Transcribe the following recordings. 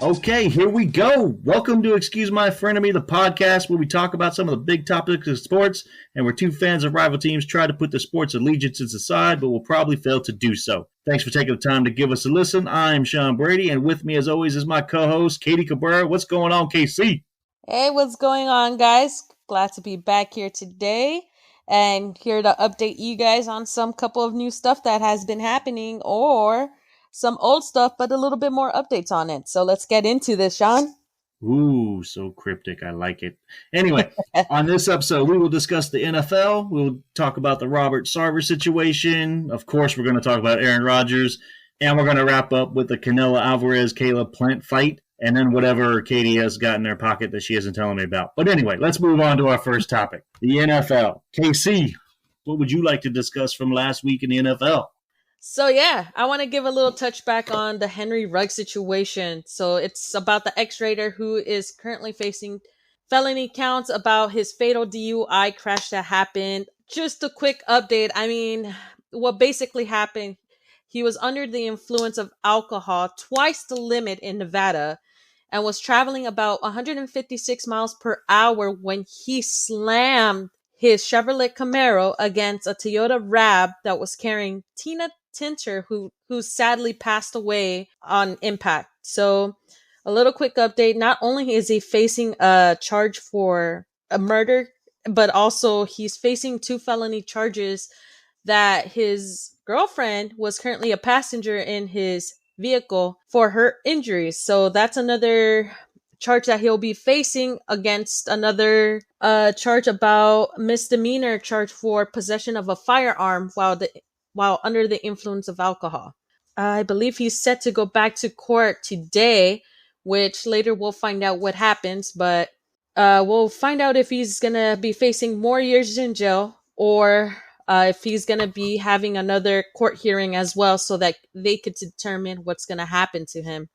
Okay, here we go. Welcome to Excuse My Frenemy, the podcast where we talk about some of the big topics of sports, and where two fans of rival teams try to put their sports allegiances aside, but will probably fail to do so. Thanks for taking the time to give us a listen. I'm Sean Brady, and with me, as always, is my co-host, Katie Cabrera. What's going on, KC? Hey, what's going on, guys? Glad to be back here today, and here to update you guys on some couple of new stuff that has been happening, or some old stuff, but a little bit more updates on it. So let's get into this, Sean. Ooh, so cryptic. I like it. Anyway, on this episode, we will discuss the NFL. We'll talk about the Robert Sarver situation. Of course, we're going to talk about Aaron Rodgers. And we're going to wrap up with the Canelo Alvarez Caleb Plant fight. And then whatever Katie has got in her pocket that she isn't telling me about. But anyway, let's move on to our first topic, the NFL. KC, what would you like to discuss from last week in the NFL? So yeah, I want to give a little touchback on the Henry Ruggs situation. So it's about the X-Raider who is currently facing felony counts about his fatal DUI crash that happened. Just a quick update. I mean, what basically happened, he was under the influence of alcohol, twice the limit in Nevada, and was traveling about 156 miles per hour when he slammed his Chevrolet Camaro against a Toyota RAV that was carrying Tina Tinter, who sadly passed away on impact. So a little quick update. Not only is he facing a charge for a murder, but also he's facing 2 felony charges that his girlfriend was currently a passenger in his vehicle for her injuries. So that's another charge that he'll be facing against another charge about misdemeanor charge for possession of a firearm while under the influence of alcohol. I believe he's set to go back to court today, which later we'll find out what happens, but we'll find out if he's going to be facing more years in jail or if he's going to be having another court hearing as well so that they could determine what's going to happen to him.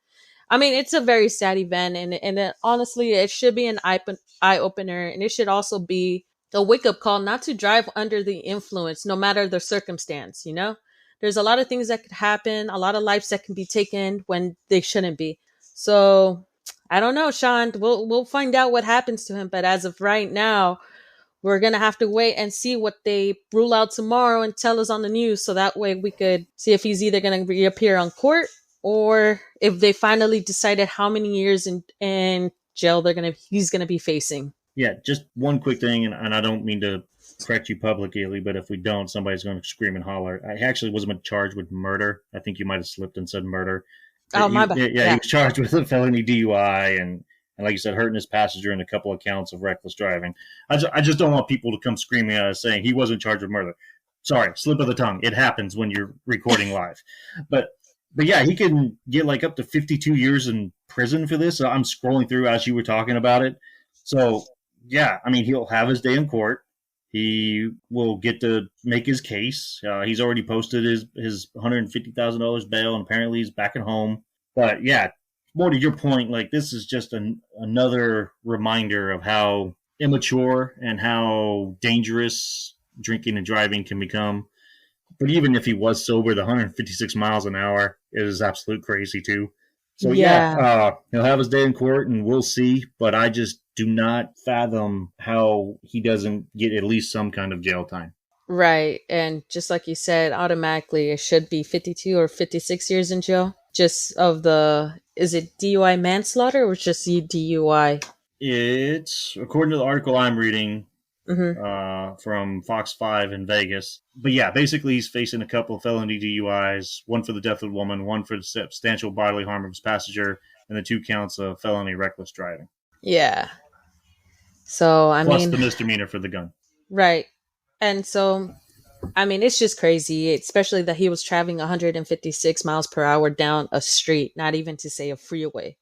I mean, it's a very sad event, and honestly, it should be an eye-opener, and it should also be a wake-up call not to drive under the influence, no matter the circumstance, you know? There's a lot of things that could happen, a lot of lives that can be taken when they shouldn't be. So, I don't know, Sean. We'll find out what happens to him, but as of right now, we're going to have to wait and see what they rule out tomorrow and tell us on the news, so that way we could see if he's either going to reappear on court or if they finally decided how many years in jail he's going to be facing. Yeah, just one quick thing, and I don't mean to correct you publicly, but if we don't, somebody's going to scream and holler. I actually wasn't charged with murder. I think you might have slipped and said murder. Oh, my bad. Yeah, he was charged with a felony DUI and like you said, hurting his passenger and a couple of counts of reckless driving. I just don't want people to come screaming at us saying he wasn't charged with murder. Sorry, slip of the tongue. It happens when you're recording live. But yeah, he can get like up to 52 years in prison for this. I'm scrolling through as you were talking about it. So, yeah, I mean, he'll have his day in court. He will get to make his case. He's already posted his $150,000 bail, and apparently he's back at home. But, yeah, more to your point, like this is just another reminder of how immature and how dangerous drinking and driving can become. But even if he was sober, the 156 miles an hour is absolute crazy too. So yeah, he'll have his day in court and we'll see. But I just do not fathom how he doesn't get at least some kind of jail time. Right. And just like you said, automatically it should be 52 or 56 years in jail. Just of is it DUI manslaughter or just DUI? It's, according to the article I'm reading, from Fox 5 in Vegas. But yeah, basically he's facing a couple of felony DUIs, one for the death of a woman, one for substantial bodily harm of his passenger, and the 2 counts of felony reckless driving. Yeah. So, Plus the misdemeanor for the gun. Right. And so, I mean, it's just crazy, especially that he was traveling 156 miles per hour down a street, not even to say a freeway.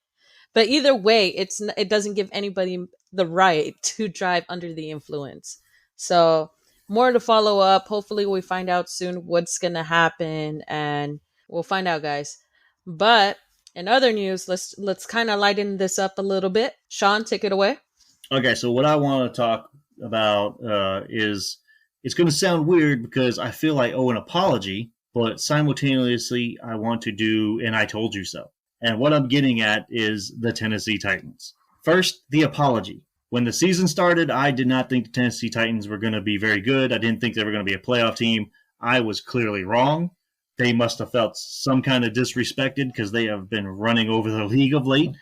But either way, it doesn't give anybody the right to drive under the influence. So more to follow up. Hopefully we find out soon what's going to happen, and we'll find out, guys. But in other news, let's kind of lighten this up a little bit. Sean, take it away. Okay, so what I want to talk about is, it's going to sound weird because I feel I owe an apology, but simultaneously I want to do an I told you so. And what I'm getting at is the Tennessee Titans. First, the apology. When the season started, I did not think the Tennessee Titans were going to be very good. I didn't think they were going to be a playoff team. I was clearly wrong. They must have felt some kind of disrespected because they have been running over the league of late.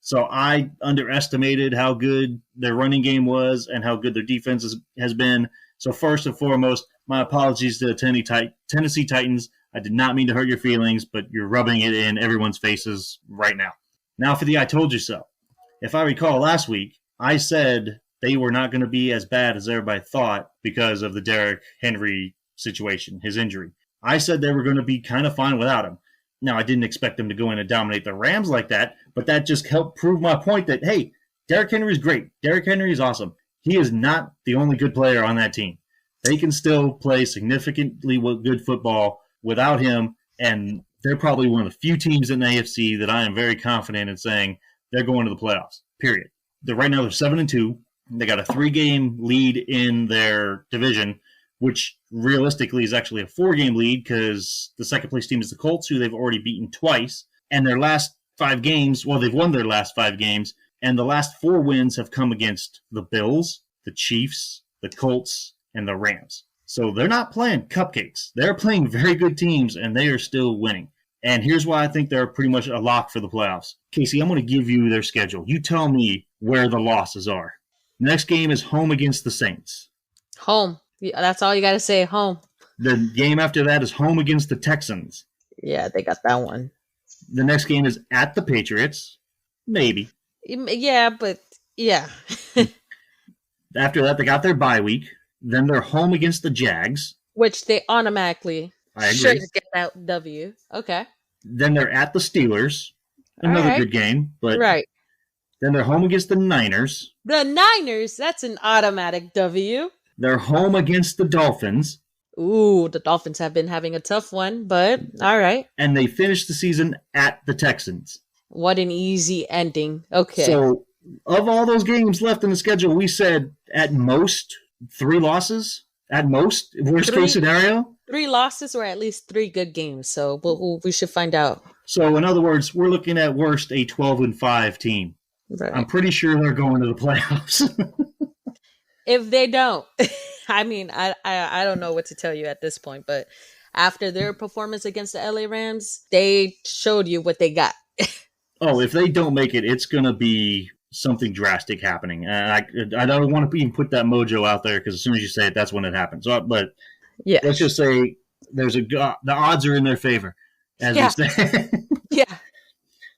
So I underestimated how good their running game was and how good their defense has been. So first and foremost, my apologies to the Tennessee Titans. I did not mean to hurt your feelings, but you're rubbing it in everyone's faces right now. Now for the I told you so. If I recall last week, I said they were not going to be as bad as everybody thought because of the Derrick Henry situation, his injury. I said they were going to be kind of fine without him. Now, I didn't expect them to go in and dominate the Rams like that, but that just helped prove my point that, hey, Derrick Henry is great. Derrick Henry is awesome. He is not the only good player on that team. They can still play significantly good football without him, and they're probably one of the few teams in the AFC that I am very confident in saying they're going to the playoffs, period. Right now they're 7-2. They got a 3-game lead in their division, which realistically is actually a 4-game lead because the second-place team is the Colts, who they've already beaten twice. And their last 5 games, well, they've won their last 5 games, and the last 4 wins have come against the Bills, the Chiefs, the Colts, and the Rams. So they're not playing cupcakes. They're playing very good teams, and they are still winning. And here's why I think they're pretty much a lock for the playoffs. Casey, I'm going to give you their schedule. You tell me where the losses are. Next game is home against the Saints. Home. That's all you got to say, home. The game after that is home against the Texans. Yeah, they got that one. The next game is at the Patriots. Maybe. Yeah, but yeah. After that, they got their bye week. Then they're home against the Jags. Which they automatically should get that W. Okay. Then they're at the Steelers. Another good game. But right. Then they're home against the Niners. The Niners, that's an automatic W. They're home against the Dolphins. Ooh, the Dolphins have been having a tough one, but all right. And they finish the season at the Texans. What an easy ending. Okay. So, of all those games left in the schedule, we said at most 3 losses. At most, worst case scenario. 3 losses or at least 3 good games. So we should find out. So, in other words, we're looking at worst a 12-5 team. Right. I'm pretty sure they're going to the playoffs. If they don't, I mean, I don't know what to tell you at this point, but after their performance against the LA Rams, they showed you what they got. Oh, if they don't make it, it's going to be something drastic happening. And I don't want to even put that mojo out there because as soon as you say it, that's when it happens. But yeah, let's just say the odds are in their favor, as we say. Yeah.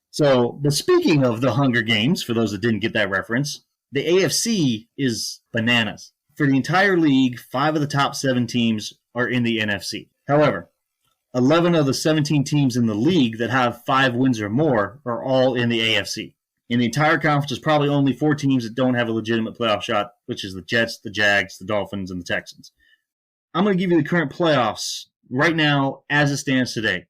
So, but speaking of the Hunger Games, for those that didn't get that reference, the AFC is bananas. For the entire league, 5 of the top 7 teams are in the NFC. However, 11 of the 17 teams in the league that have 5 wins or more are all in the AFC. In the entire conference, there's probably only 4 teams that don't have a legitimate playoff shot, which is the Jets, the Jags, the Dolphins, and the Texans. I'm going to give you the current playoffs right now as it stands today.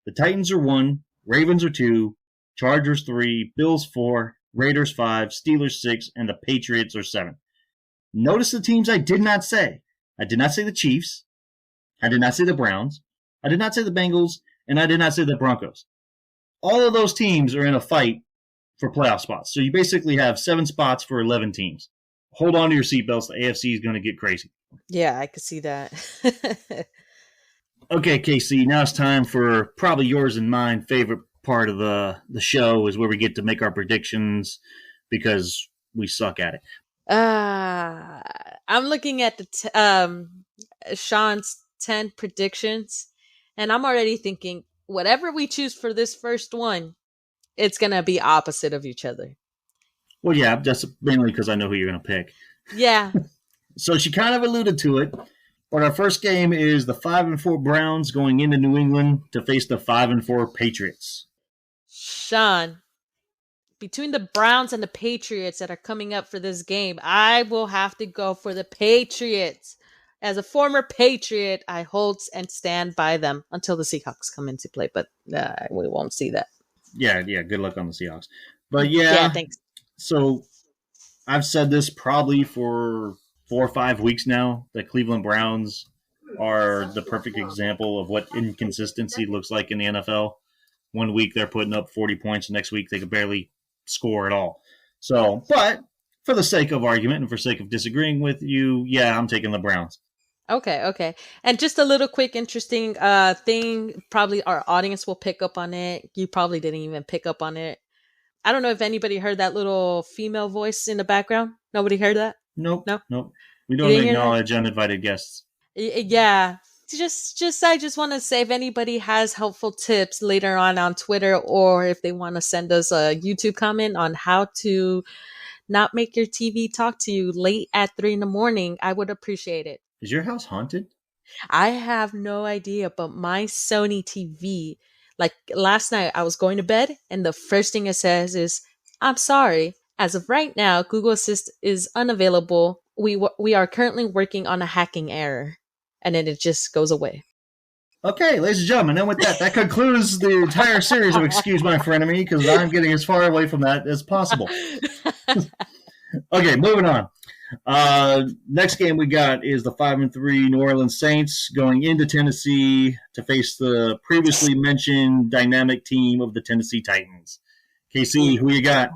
The Titans are 1, Ravens are 2, Chargers 3, Bills 4, Raiders 5, Steelers 6, and the Patriots are 7. Notice the teams I did not say. I did not say the Chiefs. I did not say the Browns. I did not say the Bengals. And I did not say the Broncos. All of those teams are in a fight for playoff spots. So you basically have 7 spots for 11 teams. Hold on to your seatbelts. The AFC is going to get crazy. Yeah, I could see that. Okay, KC, now it's time for probably yours and mine favorite part of the show is where we get to make our predictions because we suck at it. I'm looking at the Shawn's 10 predictions, and I'm already thinking whatever we choose for this first one, it's going to be opposite of each other. Well, yeah, that's mainly because I know who you're going to pick. Yeah. So she kind of alluded to it. But our first game is the 5-4 Browns going into New England to face the 5-4 Patriots. Shawn, between the Browns and the Patriots that are coming up for this game, I will have to go for the Patriots. As a former Patriot, I hold and stand by them until the Seahawks come into play, but we won't see that. Yeah, good luck on the Seahawks. But yeah, thanks. So I've said this probably for 4 or 5 weeks now, the Cleveland Browns are the perfect example of what inconsistency looks like in the NFL. one week they're putting up 40 points, the next week they could barely score at all. So, but for the sake of argument and for sake of disagreeing with you, yeah, I'm taking the Browns. Okay. And just a little quick interesting thing, probably our audience will pick up on it. You probably didn't even pick up on it. I don't know if anybody heard that little female voice in the background. Nobody heard that? Nope. No? Nope. We don't acknowledge uninvited guests. Yeah. I just want to say, if anybody has helpful tips later on Twitter, or if they want to send us a YouTube comment on how to not make your TV talk to you late at 3 a.m, I would appreciate it. Is your house haunted? I have no idea, but my Sony TV, like last night I was going to bed and the first thing it says is, I'm sorry. As of right now, Google Assist is unavailable. We are currently working on a hacking error. And then it just goes away. Okay, ladies and gentlemen, and with that concludes the entire series of Excuse My Frenemy, because I'm getting as far away from that as possible. Okay, moving on. Next game we got is the 5-3 New Orleans Saints going into Tennessee to face the previously mentioned dynamic team of the Tennessee Titans. KC, who you got?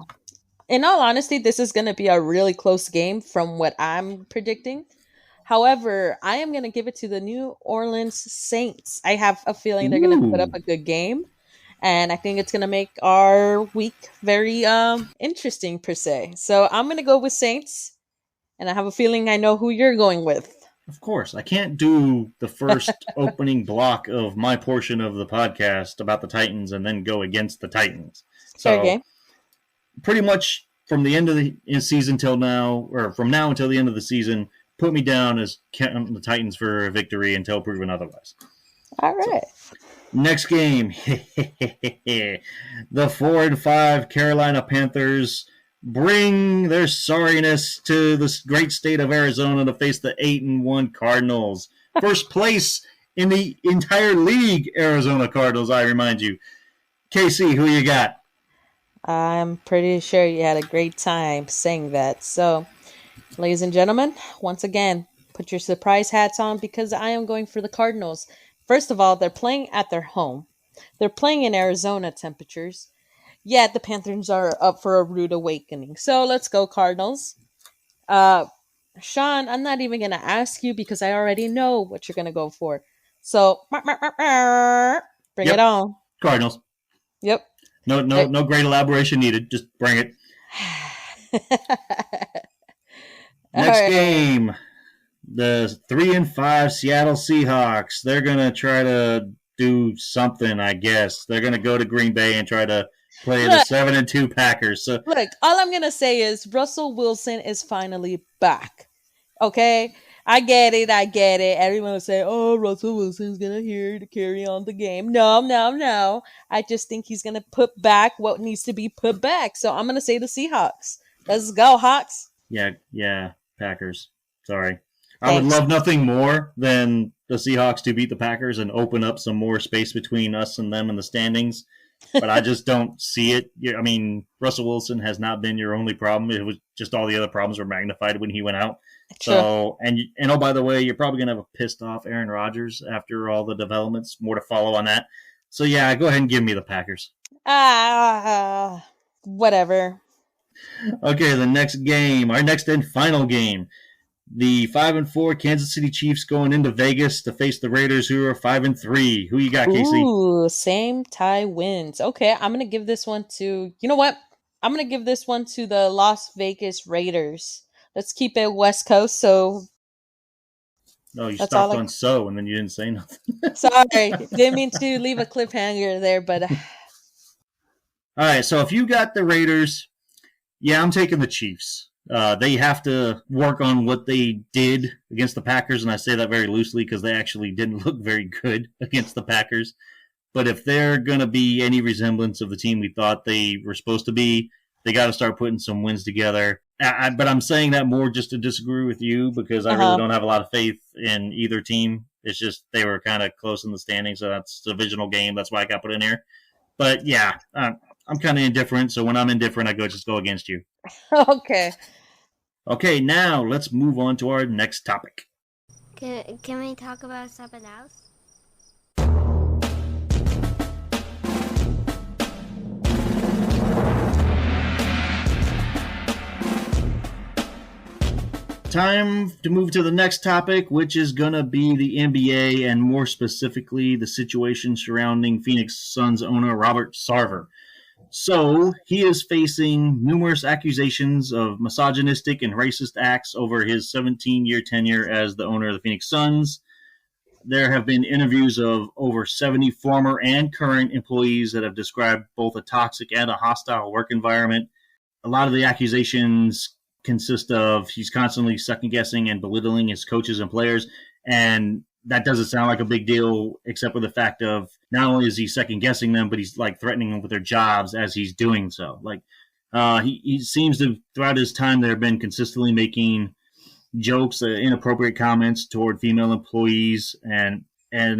In all honesty, this is going to be a really close game from what I'm predicting. However, I am going to give it to the New Orleans Saints. I have a feeling they're going to put up a good game. And I think it's going to make our week very interesting, per se. So I'm going to go with Saints. And I have a feeling I know who you're going with. Of course. I can't do the first opening block of my portion of the podcast about the Titans and then go against the Titans. Fair game. Pretty much from the end of the season till now, or from now until the end of the season, put me down as counting the Titans for a victory until proven otherwise. All right. So, next game. The 4-5 Carolina Panthers bring their sorriness to the great state of Arizona to face the 8-1 Cardinals. First place in the entire league, Arizona Cardinals, I remind you. KC, who you got? I'm pretty sure you had a great time saying that. So, ladies and gentlemen, once again, put your surprise hats on because I am going for the Cardinals. First of all, they're playing at their home. They're playing in Arizona temperatures. Yeah, the Panthers are up for a rude awakening. So let's go, Cardinals. Shawn, I'm not even going to ask you because I already know what you're going to go for. So, bring it on. Cardinals. Yep. No great elaboration needed. Just bring it. Next game, the 3-5 Seattle Seahawks. They're going to try to do something, I guess. They're going to go to Green Bay and try to play the 7-2 Packers. So, look, all I'm going to say is Russell Wilson is finally back. Okay? I get it. Everyone will say, oh, Russell Wilson's going to carry on the game. No. I just think he's going to put back what needs to be put back. So I'm going to say the Seahawks. Let's go, Hawks. Yeah, Packers. Sorry. Thanks. I would love nothing more than the Seahawks to beat the Packers and open up some more space between us and them in the standings. But I just don't see it. I mean, Russell Wilson has not been your only problem. It was just all the other problems were magnified when he went out. True. So, and oh, by the way, you're probably going to have a pissed off Aaron Rodgers after all the developments. More to follow on that. So, yeah, go ahead and give me the Packers. Whatever. Okay, the next game, our next and final game. The 5-4 Kansas City Chiefs going into Vegas to face the Raiders, who are 5-3. Who you got, Casey? Ooh, same tie wins. Okay, I'm going to give this one to, you know what? I'm going to give this one to the Las Vegas Raiders. Let's keep it West Coast, so. No, you stopped on so, and then you didn't say nothing. Sorry, didn't mean to leave a cliffhanger there, but. All right, so if you got the Raiders, yeah, I'm taking the Chiefs. They have to work on what they did against the Packers, and I say that very loosely because they actually didn't look very good against the Packers. But if they're going to be any resemblance of the team we thought they were supposed to be, they got to start putting some wins together. But I'm saying that more just to disagree with you because I really don't have a lot of faith in either team. It's just they were kind of close in the standings, so that's a divisional game. That's why I got put in here. But, yeah, I'm kind of indifferent, so when I'm indifferent, I just go against you. Okay. Okay, now let's move on to our next topic. Can we talk about something else? Time to move to the next topic, which is going to be the NBA and more specifically the situation surrounding Phoenix Suns owner Robert Sarver. So he is facing numerous accusations of misogynistic and racist acts over his 17-year tenure as the owner of the Phoenix Suns. There have been interviews of over 70 former and current employees that have described both a toxic and a hostile work environment. A lot of the accusations consist of he's constantly second-guessing and belittling his coaches and players, and that doesn't sound like a big deal, except for the fact of not only is he second-guessing them, but he's like threatening them with their jobs as he's doing so. Like he seems to, throughout his time there, have been consistently making jokes, inappropriate comments toward female employees, and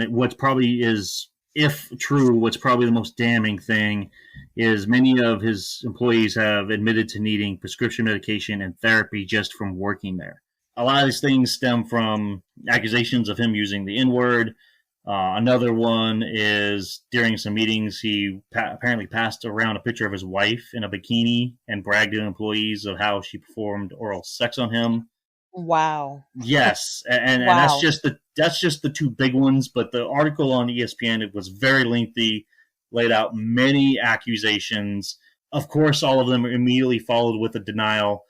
what's probably is, if true, what's probably the most damning thing is many of his employees have admitted to needing prescription medication and therapy just from working there. A lot of these things stem from accusations of him using the N-word. Another one is during some meetings, he apparently passed around a picture of his wife in a bikini and bragged to employees of how she performed oral sex on him. Wow. Yes, and Wow. that's just the two big ones. But the article on ESPN, it was very lengthy, laid out many accusations. Of course, all of them are immediately followed with a denial,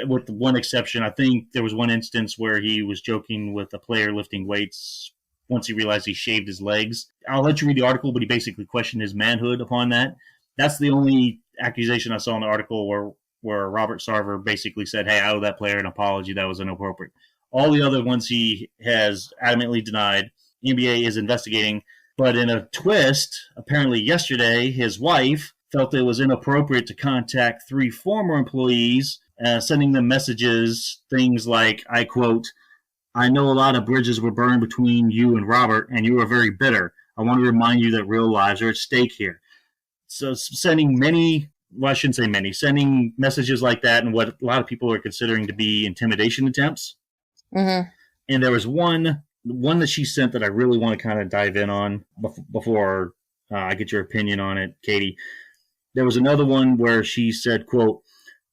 with one exception. I think there was one instance where he was joking with a player lifting weights once he realized he shaved his legs. I'll let you read the article, but he basically questioned his manhood upon that. That's the only accusation I saw in the article where Robert Sarver basically said, hey, I owe that player an apology. That was inappropriate. All the other ones he has adamantly denied. The NBA is investigating. But in a twist, apparently yesterday, his wife felt it was inappropriate to contact 3 former employees, sending them messages, things like, I quote, I know a lot of bridges were burned between you and Robert, and you are very bitter. I want to remind you that real lives are at stake here. So sending many, well, I shouldn't say many, sending messages like that and what a lot of people are considering to be intimidation attempts. Mm-hmm. And there was one that she sent that I really want to kind of dive in on before I get your opinion on it, Katie. There was another one where she said, quote,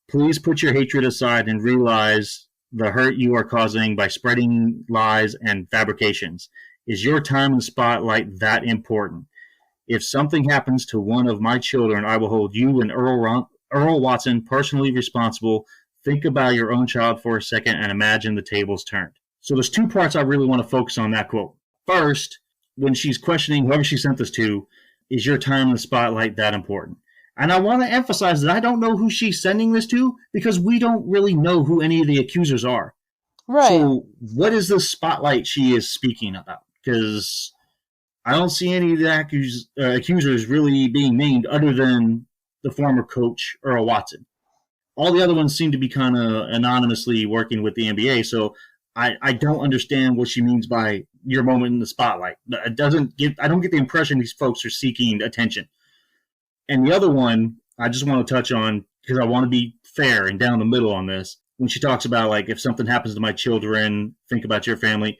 please put your hatred aside and realize the hurt you are causing by spreading lies and fabrications. Is your time in the spotlight that important? If something happens to one of my children, I will hold you and Earl Watson personally responsible. Think about your own child for a second and imagine the tables turned. So there's 2 parts I really want to focus on that quote. First, when she's questioning whoever she sent this to, is your time in the spotlight that important? And I want to emphasize that I don't know who she's sending this to because we don't really know who any of the accusers are. Right. So what is the spotlight she is speaking about? Because I don't see any of the accusers really being named other than the former coach, Earl Watson. All the other ones seem to be kind of anonymously working with the NBA, so I don't understand what she means by your moment in the spotlight. I don't get the impression these folks are seeking attention. And the other one I just want to touch on, because I want to be fair and down the middle on this, when she talks about, like, if something happens to my children, think about your family.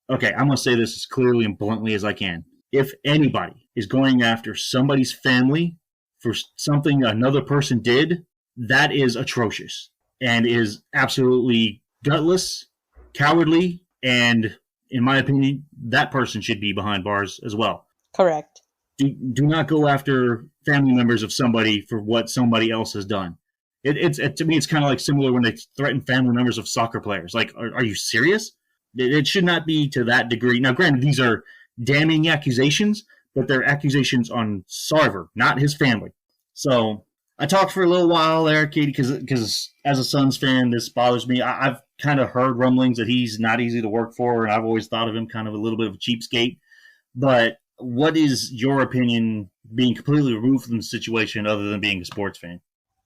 Okay, I'm going to say this as clearly and bluntly as I can. If anybody is going after somebody's family for something another person did, that is atrocious and is absolutely gutless, cowardly, and in my opinion, that person should be behind bars as well. Correct. Do not go after family members of somebody for what somebody else has done. To me, it's kind of like similar when they threaten family members of soccer players. Like, are you serious? It should not be to that degree. Now, granted, these are damning accusations, but they're accusations on Sarver, not his family. So I talked for a little while there, Katie, because as a Suns fan, this bothers me. I've kind of heard rumblings that he's not easy to work for, and I've always thought of him kind of a little bit of a cheapskate. But what is your opinion, being completely removed from the situation, other than being a sports fan?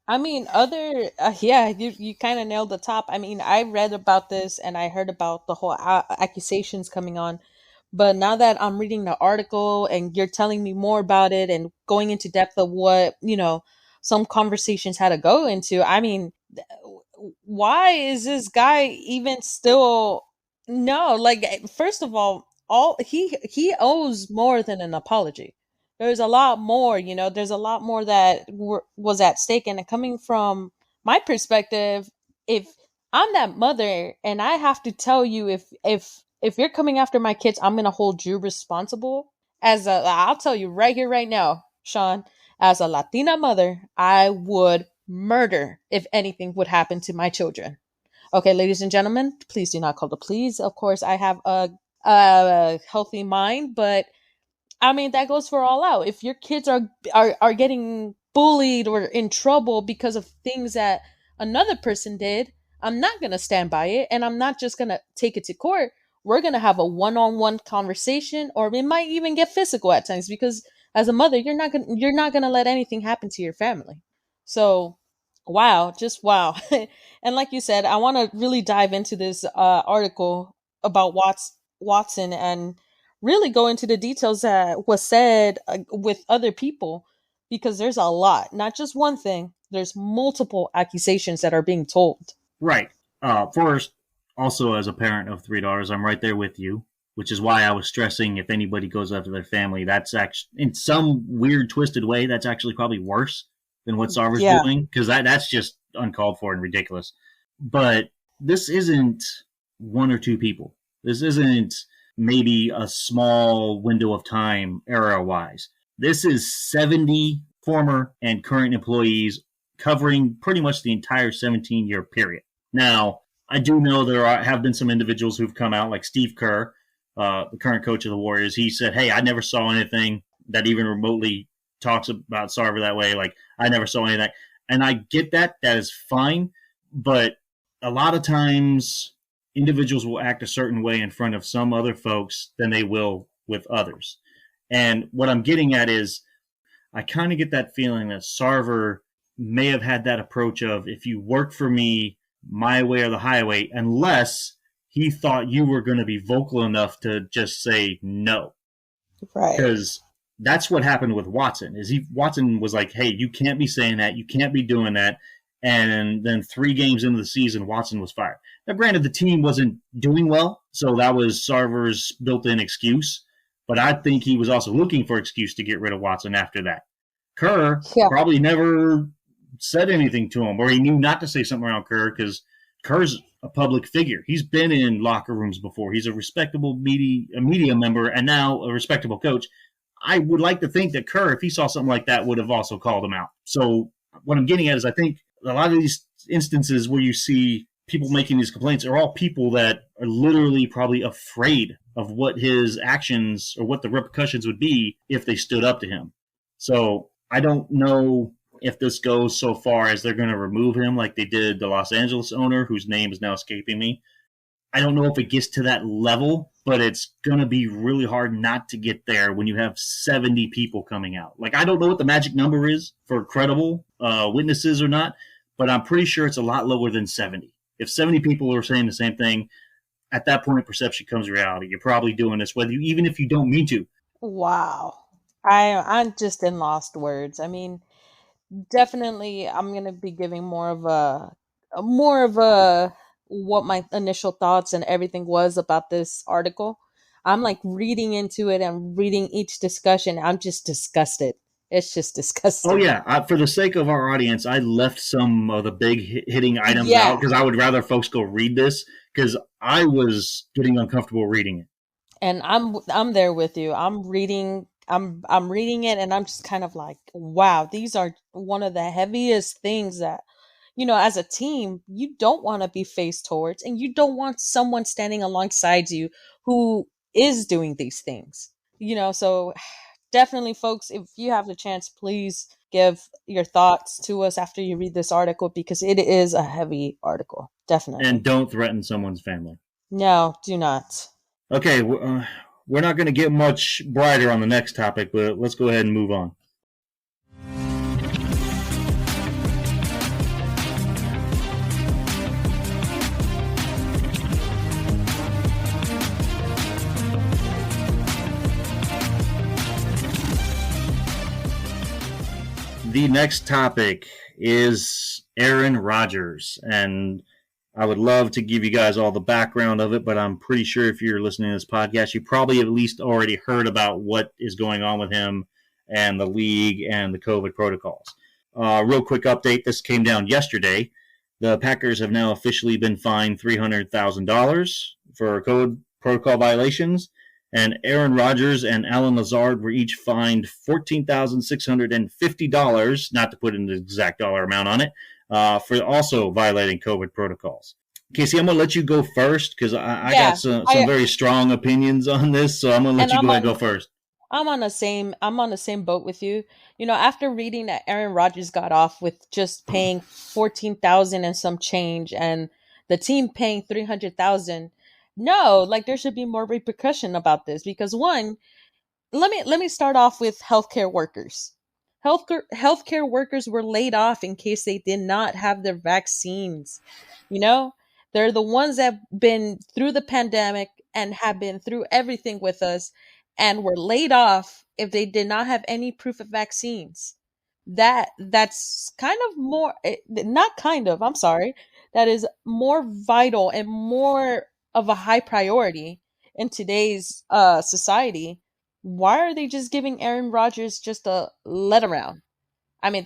I mean, you kind of nailed the top. I mean, I read about this and I heard about the whole accusations coming on. But now that I'm reading the article and you're telling me more about it and going into depth of what, some conversations had to go into, I mean, why is this guy even still? No, like, first of all he owes more than an apology. There's a lot more, there's a lot more that was at stake. And coming from my perspective, if I'm that mother, and I have to tell you, if you're coming after my kids, I'm gonna hold you responsible. I'll tell you right here, right now, Shawn, as a Latina mother, I would murder if anything would happen to my children. Okay, ladies and gentlemen, please do not call the police. Of course, I have a healthy mind, but I mean, that goes for all out. If your kids are getting bullied or in trouble because of things that another person did, I'm not going to stand by it, and I'm not just going to take it to court. We're going to have a one-on-one conversation, or it might even get physical at times, because as a mother, you're not going to let anything happen to your family. So, wow, just wow. And like you said, I want to really dive into this article about Watson and really go into the details that was said with other people, because there's a lot, not just one thing. There's multiple accusations that are being told. Right. First, also as a parent of 3 daughters, I'm right there with you, which is why I was stressing if anybody goes after their family, that's actually, in some weird, twisted way, that's actually probably worse than what Sarver's doing, because that's just uncalled for and ridiculous. But this isn't one or two people. This isn't maybe a small window of time era-wise. This is 70 former and current employees covering pretty much the entire 17-year period. Now, I do know have been some individuals who've come out, like Steve Kerr, the current coach of the Warriors. He said, hey, I never saw anything that even remotely talks about Sarver that way. Like, I never saw anything. And I get that. That is fine. But a lot of times, individuals will act a certain way in front of some other folks than they will with others. And what I'm getting at is, I kind of get that feeling that Sarver may have had that approach of, if you work for me, my way or the highway, unless he thought you were going to be vocal enough to just say no. Right. Because that's what happened with Watson. Watson was like, hey, you can't be saying that. You can't be doing that. And then 3 games into the season, Watson was fired. Now, granted, the team wasn't doing well, so that was Sarver's built-in excuse. But I think he was also looking for an excuse to get rid of Watson after that. Kerr probably never said anything to him, or he knew not to say something around Kerr, because Kerr's a public figure. He's been in locker rooms before. He's a respectable media member, and now a respectable coach. I would like to think that Kerr, if he saw something like that, would have also called him out. So what I'm getting at is, I think a lot of these instances where you see people making these complaints are all people that are literally probably afraid of what his actions or what the repercussions would be if they stood up to him. So I don't know if this goes so far as they're going to remove him like they did the Los Angeles owner, whose name is now escaping me. I don't know if it gets to that level, but it's going to be really hard not to get there when you have 70 people coming out. Like, I don't know what the magic number is for credible witnesses or not, but I'm pretty sure it's a lot lower than 70. If 70 people are saying the same thing, at that point, perception becomes reality. You're probably doing this, even if you don't mean to. Wow. I'm just in lost words. I mean, definitely I'm going to be giving more of a what my initial thoughts and everything was about this article. I'm like reading into it and reading each discussion. I'm just disgusted. It's just disgusting. Oh, yeah. For the sake of our audience, I left some of the big hitting items out because I would rather folks go read this, because I was getting uncomfortable reading it. And I'm there with you. I'm reading it, and I'm just kind of like, wow, these are one of the heaviest things that, as a team, you don't want to be faced towards, and you don't want someone standing alongside you who is doing these things. So definitely, folks, if you have the chance, please give your thoughts to us after you read this article, because it is a heavy article. Definitely. And don't threaten someone's family. No, do not. Okay, we're not going to get much brighter on the next topic, but let's go ahead and move on. The next topic is Aaron Rodgers, and I would love to give you guys all the background of it, but I'm pretty sure if you're listening to this podcast, you probably at least already heard about what is going on with him and the league and the COVID protocols. Real quick update. This came down yesterday. The Packers have now officially been fined $300,000 for COVID protocol violations, and Aaron Rodgers and Alan Lazard were each fined $14,650, not to put an exact dollar amount on it, for also violating COVID protocols. Casey, I'm going to let you go first because I got some very strong opinions on this, so I'm going to let you go ahead and go first. I'm on the same boat with you. After reading that Aaron Rodgers got off with just paying $14,000 and some change, and the team paying $300,000, no, there should be more repercussion about this because one, let me start off with healthcare workers. Healthcare workers were laid off in case they did not have their vaccines. They're the ones that have been through the pandemic and have been through everything with us and were laid off if they did not have any proof of vaccines. That's kind of more, not kind of, I'm sorry. That is more vital and more of a high priority in today's society. Why are they just giving Aaron Rodgers just a let around? I mean,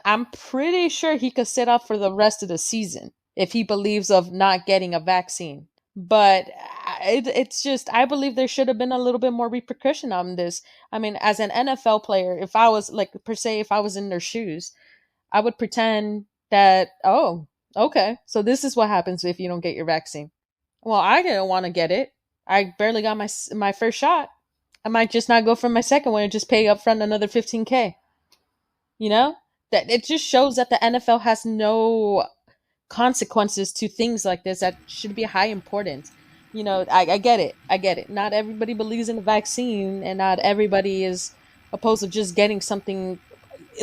I'm pretty sure he could sit out for the rest of the season if he believes of not getting a vaccine. But it's just, I believe there should have been a little bit more repercussion on this. I mean, as an NFL player, if I was if I was in their shoes, I would pretend that, oh, okay, so this is what happens if you don't get your vaccine. Well, I didn't want to get it. I barely got my first shot. I might just not go for my second one and just pay up front another $15,000. That it just shows that the NFL has no consequences to things like this that should be high importance. I get it. Not everybody believes in the vaccine, and not everybody is opposed to just getting something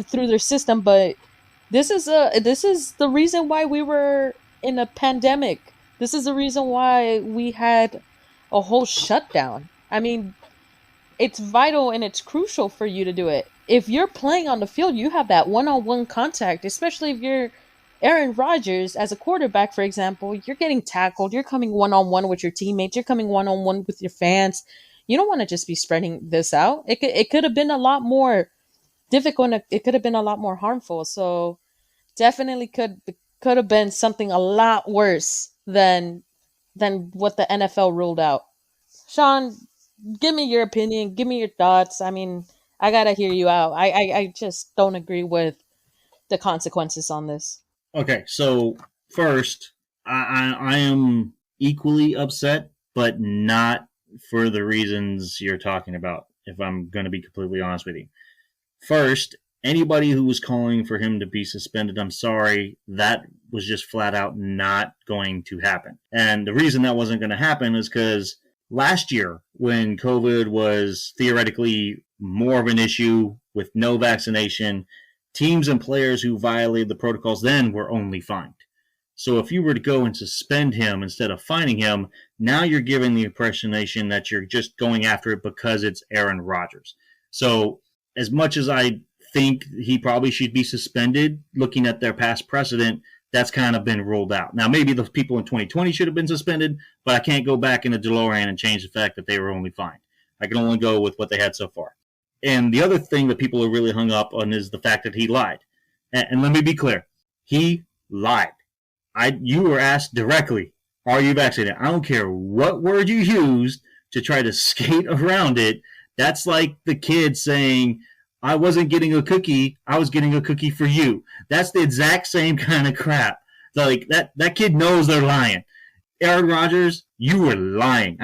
through their system. But this is the reason why we were in a pandemic. This is the reason why we had a whole shutdown. I mean, it's vital and it's crucial for you to do it. If you're playing on the field, you have that one-on-one contact, especially if you're Aaron Rodgers as a quarterback, for example. You're getting tackled. You're coming one-on-one with your teammates. You're coming one-on-one with your fans. You don't want to just be spreading this out. It could have been a lot more difficult. And it could have been a lot more harmful. So definitely could have been something a lot worse than what the NFL ruled out. Shawn, give me your opinion. Give me your thoughts. I mean, I gotta hear you out. I just don't agree with the consequences on this. Okay, so first, I am equally upset, but not for the reasons you're talking about, if I'm going to be completely honest with you. First, anybody who was calling for him to be suspended, I'm sorry, that was just flat out not going to happen. And the reason that wasn't going to happen is because last year, when COVID was theoretically more of an issue with no vaccination, teams and players who violated the protocols then were only fined. So if you were to go and suspend him instead of fining him, now you're giving the impression that you're just going after it because it's Aaron Rodgers. So as much as I think he probably should be suspended, looking at their past precedent, that's kind of been ruled out. Now, maybe the people in 2020 should have been suspended, but I can't go back in a DeLorean and change the fact that they were only fined. I can only go with what they had so far. And the other thing that people are really hung up on is the fact that he lied. And let me be clear. He lied. You were asked directly, are you vaccinated? I don't care what word you used to try to skate around it. That's like the kid saying, I wasn't getting a cookie, I was getting a cookie for you. That's the exact same kind of crap. Like that kid knows they're lying. Aaron Rodgers, you were lying.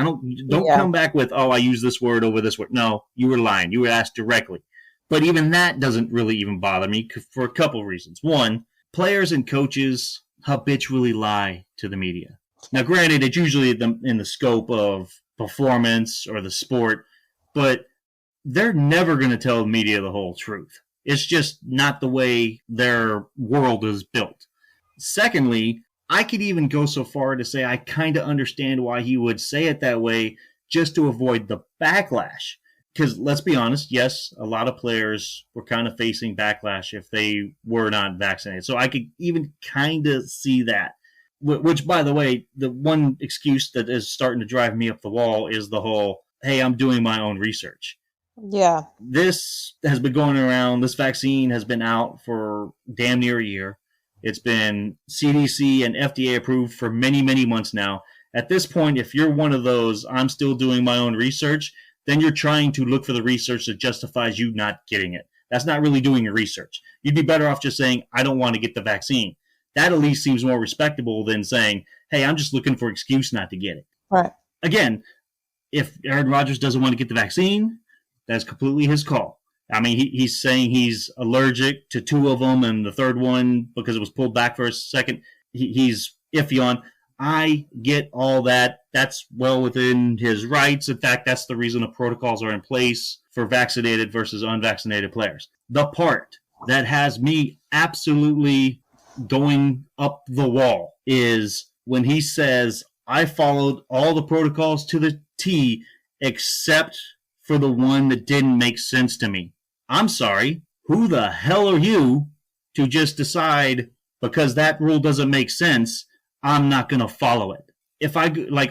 Don't come back with, I use this word over this word. No, you were lying. You were asked directly. But even that doesn't really even bother me for a couple of reasons. One, players and coaches habitually lie to the media. Now, granted, it's usually in the scope of performance or the sport, but they're never going to tell the media the whole truth. It's just not the way their world is built. Secondly, I could even go so far to say I kind of understand why he would say it that way just to avoid the backlash. Because let's be honest, yes, a lot of players were kind of facing backlash if they were not vaccinated. So I could even kind of see that. Which, by the way, the one excuse that is starting to drive me up the wall is the whole, hey, I'm doing my own research. Yeah. This has been going around. This vaccine has been out for damn near a year. It's been CDC and FDA approved for many, many months now. At this point, if you're one of those, I'm still doing my own research, then you're trying to look for the research that justifies you not getting it. That's not really doing your research. You'd be better off just saying, I don't want to get the vaccine. That at least seems more respectable than saying, hey, I'm just looking for an excuse not to get it. Right. Again, if Aaron Rodgers doesn't want to get the vaccine, that's completely his call. I mean, he's saying he's allergic to 2 of them, and the third one, because it was pulled back for a second, he's iffy on. I get all that. That's well within his rights. In fact, that's the reason the protocols are in place for vaccinated versus unvaccinated players. The part that has me absolutely going up the wall is when he says, I followed all the protocols to the T except for the one that didn't make sense to me. I'm sorry, who the hell are you to just decide because that rule doesn't make sense, I'm not going to follow it? If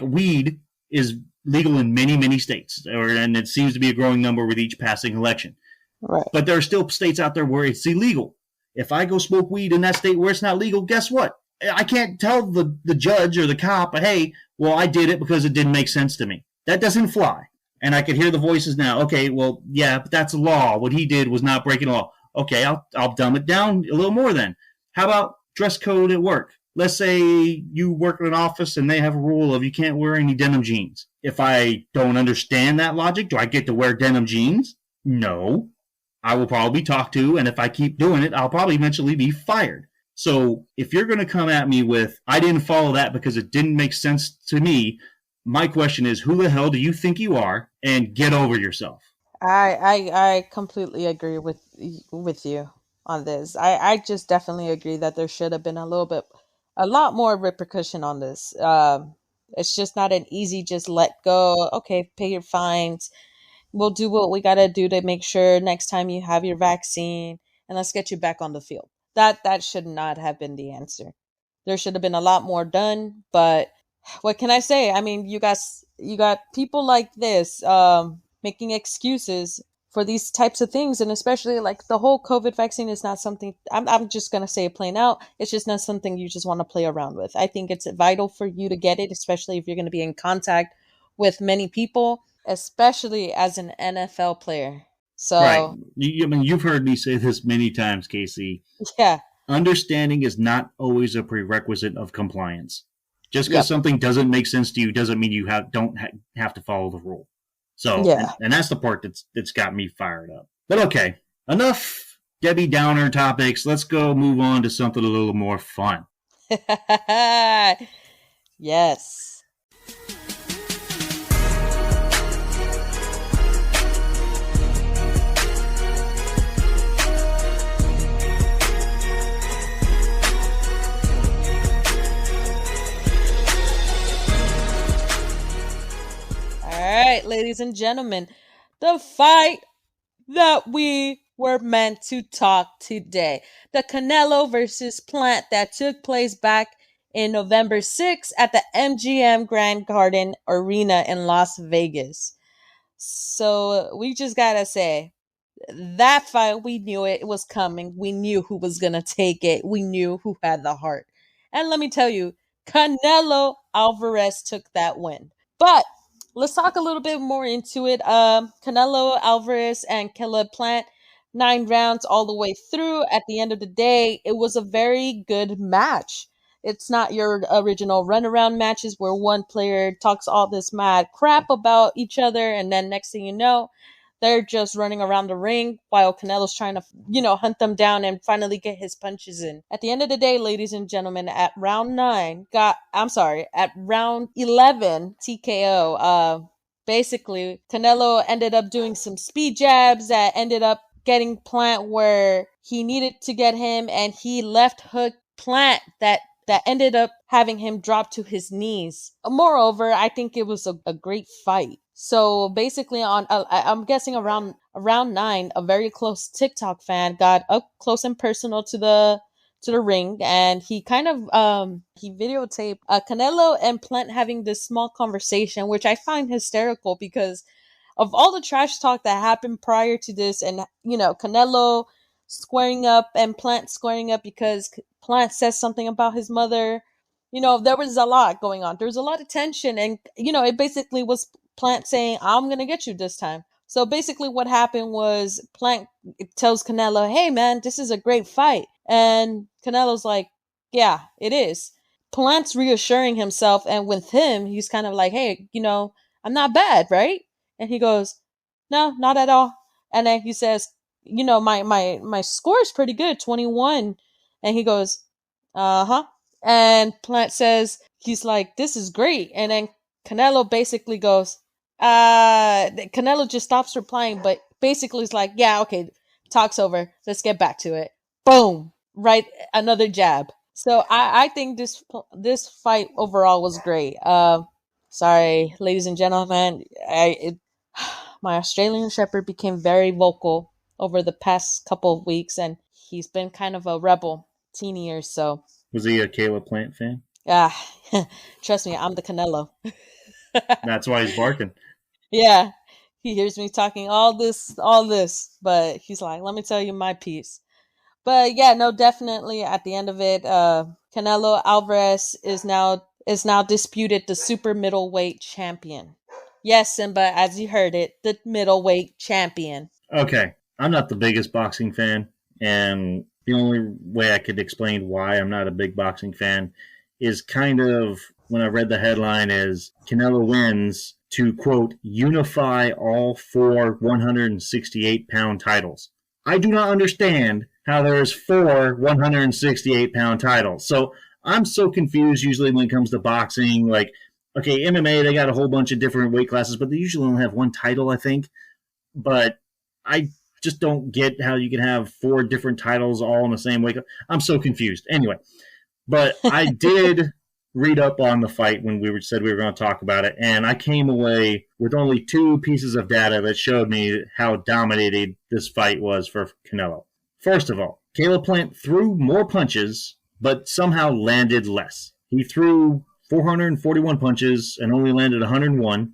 weed is legal in many, many states, and it seems to be a growing number with each passing election. Right. But there are still states out there where it's illegal. If I go smoke weed in that state where it's not legal, guess what? I can't tell the judge or the cop, hey, well, I did it because it didn't make sense to me. That doesn't fly. And I could hear the voices now. Okay, well, yeah, but that's a law. What he did was not breaking the law. Okay, I'll dumb it down a little more then. How about dress code at work? Let's say you work in an office and they have a rule of you can't wear any denim jeans. If I don't understand that logic, do I get to wear denim jeans? No. I will probably be talked to, and if I keep doing it, I'll probably eventually be fired. So if you're going to come at me with, I didn't follow that because it didn't make sense to me, my question is, who the hell do you think you are? And get over yourself. I completely agree with you on this. I just definitely agree that there should have been a lot more repercussion on this. It's just not an easy just let go. Okay, pay your fines. We'll do what we got to do to make sure next time you have your vaccine and let's get you back on the field. That should not have been the answer. There should have been a lot more done, but what can I say? I mean, you got people like this making excuses for these types of things, and especially like the whole COVID vaccine is not something I'm just going to say it plain out. It's just not something you just want to play around with. I think it's vital for you to get it, especially if you're going to be in contact with many people, especially as an NFL player. So, right. I mean, you've heard me say this many times, Casey. Yeah. Understanding is not always a prerequisite of compliance. Just because something doesn't make sense to you doesn't mean you don't have to follow the rule. So, yeah. And that's the part that's got me fired up. But okay, enough Debbie Downer topics. Let's go move on to something a little more fun. Yes. All right, ladies and gentlemen, the fight that we were meant to talk today. The Canelo versus Plant that took place back in November 6th at the MGM Grand Garden Arena in Las Vegas. So we just gotta say, that fight, we knew it was coming. We knew who was gonna take it. We knew who had the heart. And let me tell you, Canelo Alvarez took that win. But let's talk a little bit more into it. Canelo Alvarez and Caleb Plant, 9 rounds all the way through. At the end of the day, it was a very good match. It's not your original runaround matches where one player talks all this mad crap about each other, and then next thing you know, they're just running around the ring while Canelo's trying to, hunt them down and finally get his punches in. At the end of the day, ladies and gentlemen, at round 11, TKO, basically, Canelo ended up doing some speed jabs that ended up getting Plant where he needed to get him, and he left hook Plant that ended up having him drop to his knees. Moreover, I think it was a great fight. So basically, I'm guessing around 9, a very close TikTok fan got up close and personal to the ring, and he kind of he videotaped Canelo and Plant having this small conversation, which I find hysterical because of all the trash talk that happened prior to this, and Canelo squaring up and Plant squaring up because Plant says something about his mother. There was a lot going on. There was a lot of tension, and it basically was Plant saying, "I'm gonna get you this time." So basically, what happened was Plant tells Canelo, "Hey, man, this is a great fight," and Canelo's like, "Yeah, it is." Plant's reassuring himself, and with him, he's kind of like, "Hey, I'm not bad, right?" And he goes, "No, not at all." And then he says, my score is pretty good, 21. And he goes, uh-huh. And Plant says, he's like, "This is great." And then Canelo basically goes, Canelo just stops replying, but basically is like, "Yeah, okay, talk's over. Let's get back to it." Boom. Right. Another jab. So I think this fight overall was great. Sorry, ladies and gentlemen, my Australian Shepherd became very vocal over the past couple of weeks, and he's been kind of a rebel teen years. So was he a Caleb Plant fan? Trust me, I'm the Canelo. That's why he's barking. Yeah, he hears me talking all this, but he's like, "Let me tell you my piece." But yeah, no, definitely at the end of it, Canelo Alvarez is now disputed the super middleweight champion. Yes, Simba, as you heard it, the middleweight champion. Okay, I'm not the biggest boxing fan, and the only way I could explain why I'm not a big boxing fan is kind of when I read the headline is Canelo wins to, quote, unify all 4 168-pound titles. I do not understand how there's 4 168-pound titles. So I'm so confused usually when it comes to boxing. Like, okay, MMA, they got a whole bunch of different weight classes, but they usually only have one title, I think. But I just don't get how you can have 4 different titles all in the same weight class. I'm so confused. Anyway, but I did read up on the fight when we said we were going to talk about it, and I came away with only 2 pieces of data that showed me how dominated this fight was for Canelo. First of all, Caleb Plant threw more punches, but somehow landed less. He threw 441 punches and only landed 101,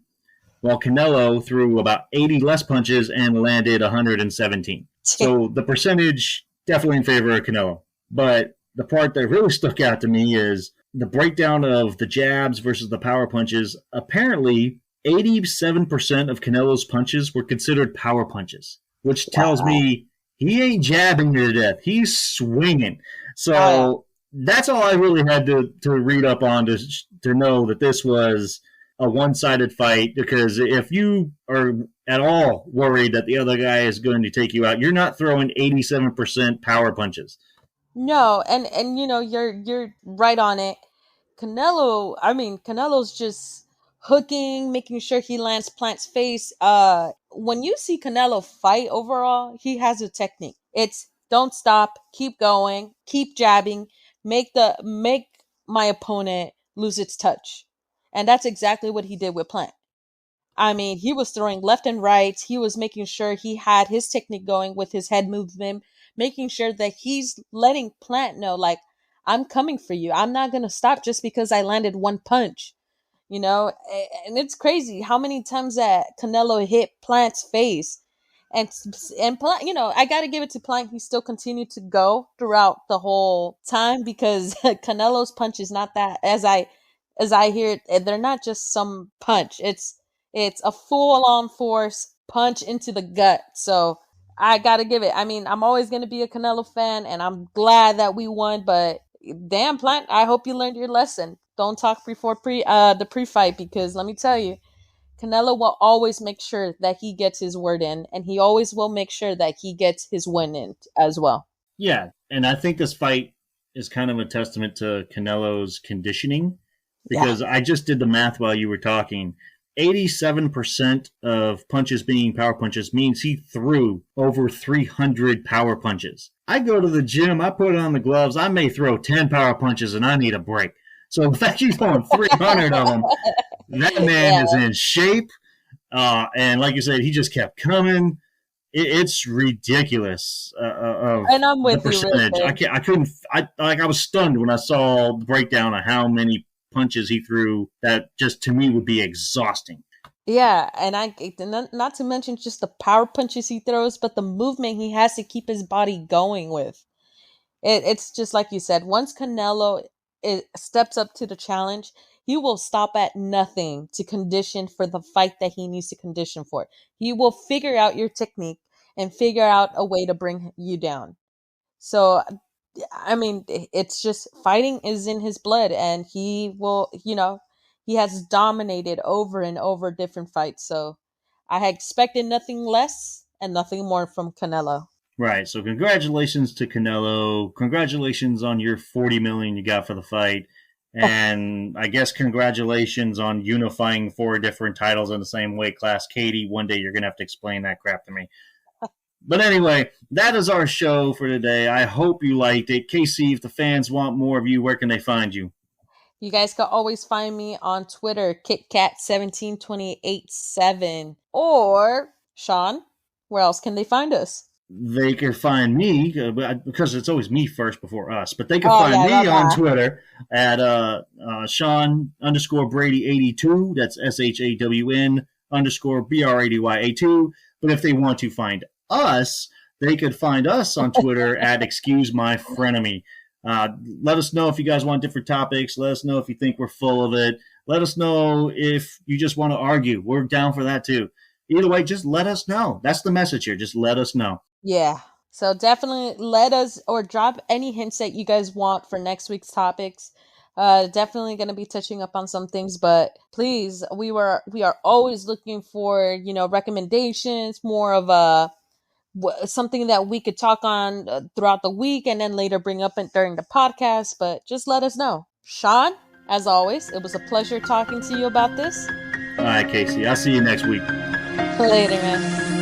while Canelo threw about 80 less punches and landed 117. So the percentage definitely in favor of Canelo. But the part that really stuck out to me is the breakdown of the jabs versus the power punches. Apparently, 87% of Canelo's punches were considered power punches, which tells me he ain't jabbing you to death. He's swinging. So that's all I really had to read up on to know that this was a one-sided fight, because if you are at all worried that the other guy is going to take you out, you're not throwing 87% power punches. No, and you're right on it. Canelo's just hooking, making sure he lands Plant's face. When you see Canelo fight overall, he has a technique. It's don't stop, keep going, keep jabbing, make my opponent lose its touch. And that's exactly what he did with Plant. I mean, he was throwing left and right. He was making sure he had his technique going with his head movement, making sure that he's letting Plant know, like, "I'm coming for you. I'm not going to stop just because I landed one punch." And it's crazy how many times that Canelo hit Plant's face. And Plant, I got to give it to Plant. He still continued to go throughout the whole time, because Canelo's punch is not that, as I hear it, they're not just some punch. It's a full-on force punch into the gut. So I got to give it. I mean, I'm always going to be a Canelo fan, and I'm glad that we won, but damn, Plant, I hope you learned your lesson. Don't talk before the pre-fight, because let me tell you, Canelo will always make sure that he gets his word in, and he always will make sure that he gets his win in as well. Yeah, and I think this fight is kind of a testament to Canelo's conditioning, because I just did the math while you were talking. 87% of punches being power punches means he threw over 300 power punches. I go to the gym, I put on the gloves, I may throw 10 power punches and I need a break. So the fact he's throwing 300 of them, that man is in shape. And like you said, he just kept coming. It's ridiculous. And I'm with the percentage. You. I was stunned when I saw the breakdown of how many punches he threw. That just to me would be exhausting. Yeah, and not to mention just the power punches he throws, but the movement he has to keep his body going with. It's just like you said. Once Canelo steps up to the challenge, he will stop at nothing to condition for the fight that he needs to condition for. He will figure out your technique and figure out a way to bring you down. So, I mean, it's just fighting is in his blood, and he will, he has dominated over and over different fights. So, I had expected nothing less and nothing more from Canelo. Right. So congratulations to Canelo. Congratulations on your $40 million you got for the fight. And I guess congratulations on unifying 4 different titles in the same weight class. Katie, one day you're going to have to explain that crap to me. But anyway, that is our show for today. I hope you liked it. Casey, if the fans want more of you, where can they find you? You guys can always find me on Twitter, KitKat17287. Or, Shawn, where else can they find us? They can find me, because it's always me first before us, but they can find me on Twitter at Shawn_Brady82. That's SHAWN_BRADY82. But if they want to find us, they could find us on Twitter at ExcuseMyFrenemy. Let us know if you guys want different topics. Let us know if you think we're full of it. Let us know if you just want to argue. We're down for that too. Either way, just let us know. That's the message here. Just let us know. Yeah. So definitely let us, or drop any hints that you guys want for next week's topics. Definitely going to be touching up on some things, but please, we are always looking for, recommendations, more of something that we could talk on throughout the week and then later bring up during the podcast. But just let us know. Shawn, as always, it was a pleasure talking to you about this. All right, Casey. I'll see you next week. Later, man.